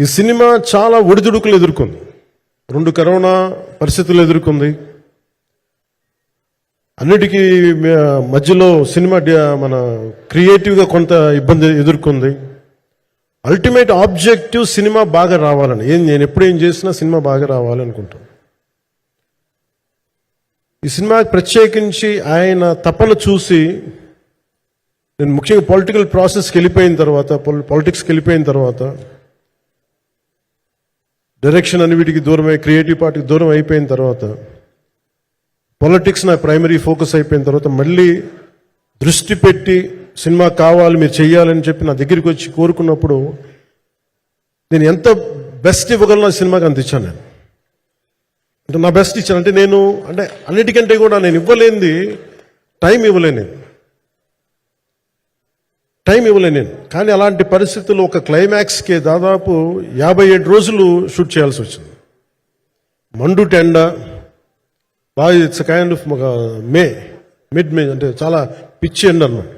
ఈ సినిమా చాలా ఒడిదుడుకులు ఎదుర్కొంది. 2 కరోనా పరిస్థితులు ఎదుర్కొంది. అన్నిటికీ మధ్యలో సినిమా మన క్రియేటివ్గా కొంత ఇబ్బంది ఎదుర్కొంది. అల్టిమేట్ ఆబ్జెక్టివ్ సినిమా బాగా రావాలని, నేను ఎప్పుడు ఏం చేసినా సినిమా బాగా రావాలనుకుంటాను. ఈ సినిమాకి ప్రత్యేకించి ఆయన తపన చూసి నేను ముఖ్యంగా పొలిటికల్ ప్రాసెస్కి వెళ్ళిపోయిన తర్వాత, పాలిటిక్స్కి వెళ్ళిపోయిన తర్వాత, డైరెక్షన్ అని వీటికి దూరమై క్రియేటివ్ పార్టీకి దూరం అయిపోయిన తర్వాత, పాలిటిక్స్ నా ప్రైమరీ ఫోకస్ అయిపోయిన తర్వాత మళ్ళీ దృష్టి పెట్టి సినిమా కావాలి, మీరు చెయ్యాలని చెప్పి నా దగ్గరికి వచ్చి కోరుకున్నప్పుడు నేను ఎంత బెస్ట్ ఇవ్వగలను ఆ సినిమాకి అంత ఇచ్చాను. నేను అంటే నా బెస్ట్ ఇచ్చాను. అంటే నేను అంటే అన్నిటికంటే కూడా నేను ఇవ్వలేనిది టైం ఇవ్వలేను. కానీ అలాంటి పరిస్థితుల్లో ఒక క్లైమాక్స్కి దాదాపు 57 రోజులు షూట్ చేయాల్సి వచ్చింది. మండు టెండ బాగా, ఇట్స్ కైండ్ ఆఫ్ మిడ్ మే అంటే చాలా పిచ్చి ఎండ అన్నమాట.